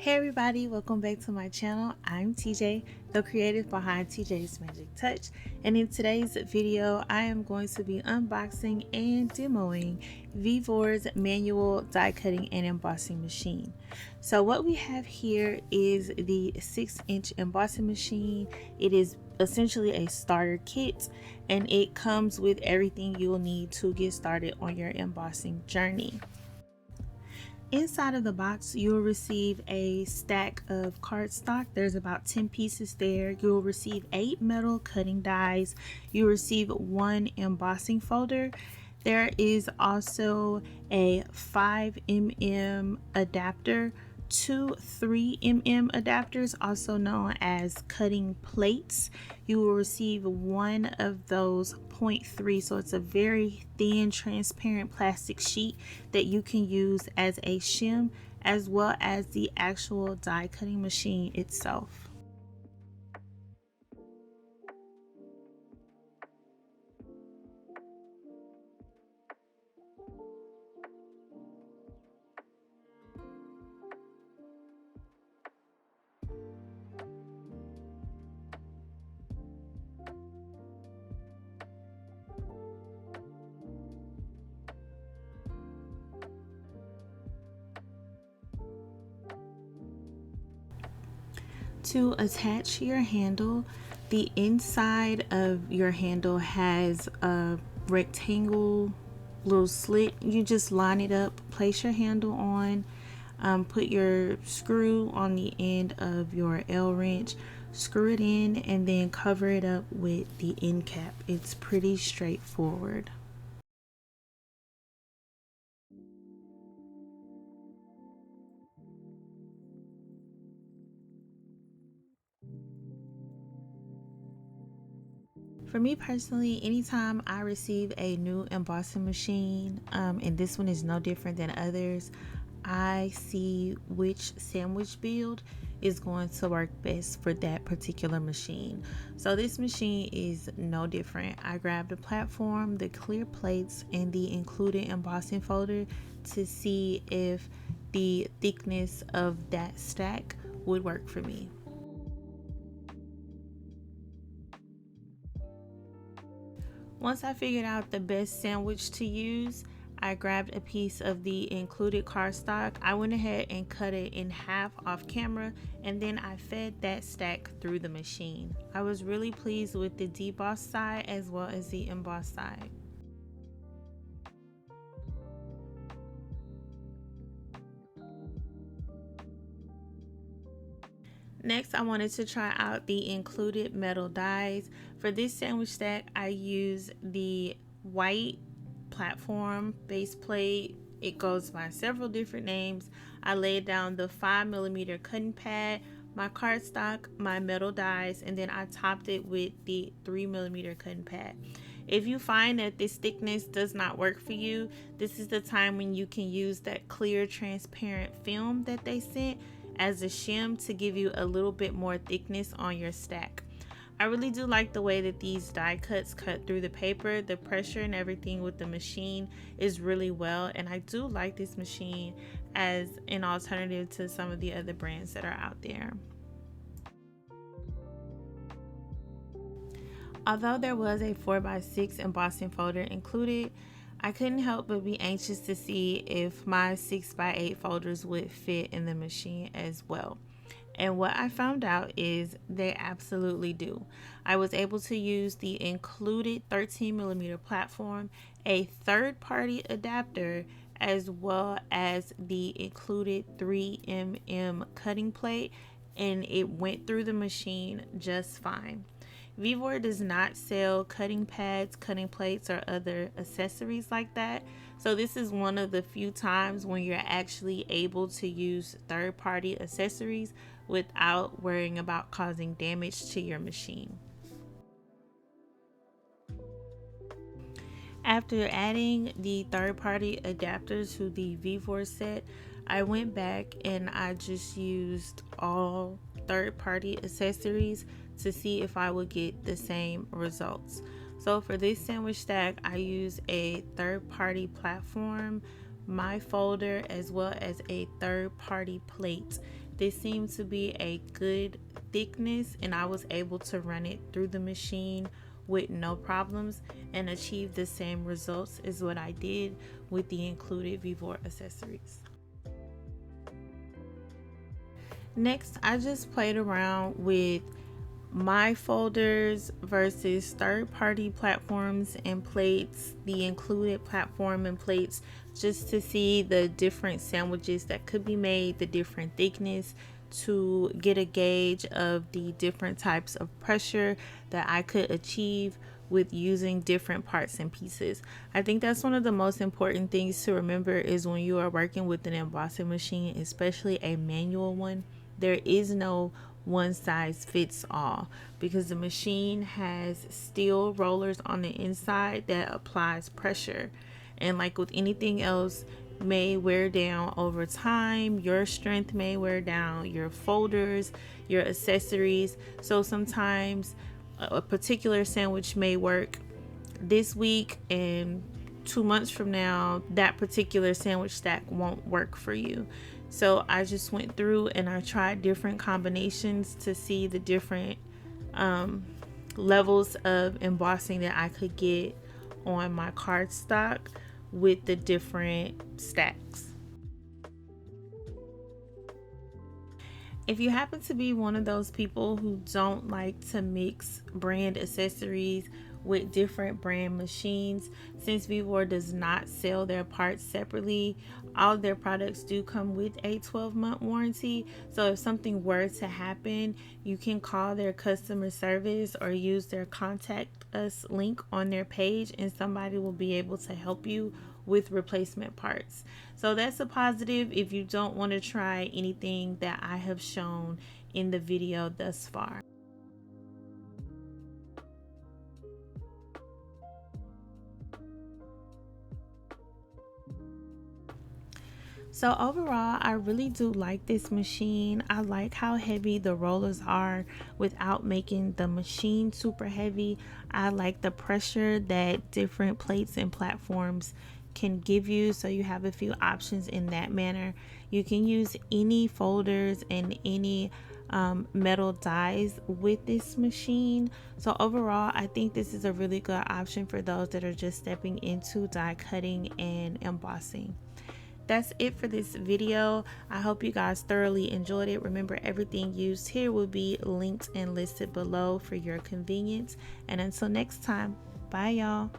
Hey everybody, welcome back to my channel. I'm TJ, the creative behind TJ's Magic Touch, and in today's video I am going to be unboxing and demoing Vevor's manual die cutting and embossing machine. So what we have here is the 6-inch embossing machine. It is essentially a starter kit and it comes with everything you'll need to get started on your embossing journey. Inside of the box, you'll receive a stack of cardstock. There's about 10 pieces there. You'll receive 8 metal cutting dies. You'll receive 1 embossing folder. There is also a 5mm adapter, 2 3mm adapters, also known as cutting plates. You will receive 1 of those 0.3, so it's a very thin transparent plastic sheet that you can use as a shim, as well as the actual die cutting machine itself. To attach your handle, the inside of your handle has a rectangle little slit. You just line it up, place your handle on, put your screw on the end of your L wrench, screw it in, and then cover it up with the end cap. It's pretty straightforward. For me personally, anytime I receive a new embossing machine, and this one is no different than others, I see which sandwich build is going to work best for that particular machine. So this machine is no different. I grabbed the platform, the clear plates, and the included embossing folder to see if the thickness of that stack would work for me. Once I figured out the best sandwich to use, I grabbed a piece of the included cardstock. I went ahead and cut it in half off camera, and then I fed that stack through the machine. I was really pleased with the debossed side as well as the embossed side. Next, I wanted to try out the included metal dies. For this sandwich stack, I use the white platform base plate. It goes by several different names. I laid down the 5mm cutting pad, my cardstock, my metal dies, and then I topped it with the 3mm cutting pad. If you find that this thickness does not work for you, this is the time when you can use that clear transparent film that they sent as a shim to give you a little bit more thickness on your stack. I really do like the way that these die cuts cut through the paper. The pressure and everything with the machine is really well, and I do like this machine as an alternative to some of the other brands that are out there. Although there was a 4x6 embossing folder included, I couldn't help but be anxious to see if my 6x8 folders would fit in the machine as well. And what I found out is they absolutely do. I was able to use the included 13mm platform, a third-party adapter, as well as the included 3mm cutting plate, and it went through the machine just fine. Vevor does not sell cutting pads, cutting plates, or other accessories like that. So this is one of the few times when you're actually able to use third-party accessories without worrying about causing damage to your machine. After adding the third-party adapters to the Vevor set, I went back and I just used all third-party accessories to see if I would get the same results. So for this sandwich stack, I use a third-party platform, my folder, as well as a third-party plate. This seemed to be a good thickness, and I was able to run it through the machine with no problems and achieve the same results as what I did with the included Vevor accessories. Next, I just played around with my folders versus third-party platforms and plates, the included platform and plates, just to see the different sandwiches that could be made, the different thickness, to get a gauge of the different types of pressure that I could achieve with using different parts and pieces. I think that's one of the most important things to remember is when you are working with an embossing machine, especially a manual one, there is no one size fits all, because the machine has steel rollers on the inside that applies pressure, and like with anything else, may wear down over time. Your strength may wear down your folders, your accessories. So sometimes a particular sandwich may work this week, and 2 months from now that particular sandwich stack won't work for you. So I just went through and I tried different combinations to see the different levels of embossing that I could get on my cardstock with the different stacks. If you happen to be one of those people who don't like to mix brand accessories with different brand machines, since Vevor does not sell their parts separately, all of their products do come with a 12-month warranty. So if something were to happen, you can call their customer service or use their contact us link on their page, and somebody will be able to help you with replacement parts. So that's a positive if you don't want to try anything that I have shown in the video thus far. So overall, I really do like this machine. I like how heavy the rollers are without making the machine super heavy. I like the pressure that different plates and platforms can give you, so you have a few options in that manner. You can use any folders and any metal dies with this machine. So overall, I think this is a really good option for those that are just stepping into die cutting and embossing. That's it for this video. I hope you guys thoroughly enjoyed it. Remember, everything used here will be linked and listed below for your convenience. And until next time, bye y'all.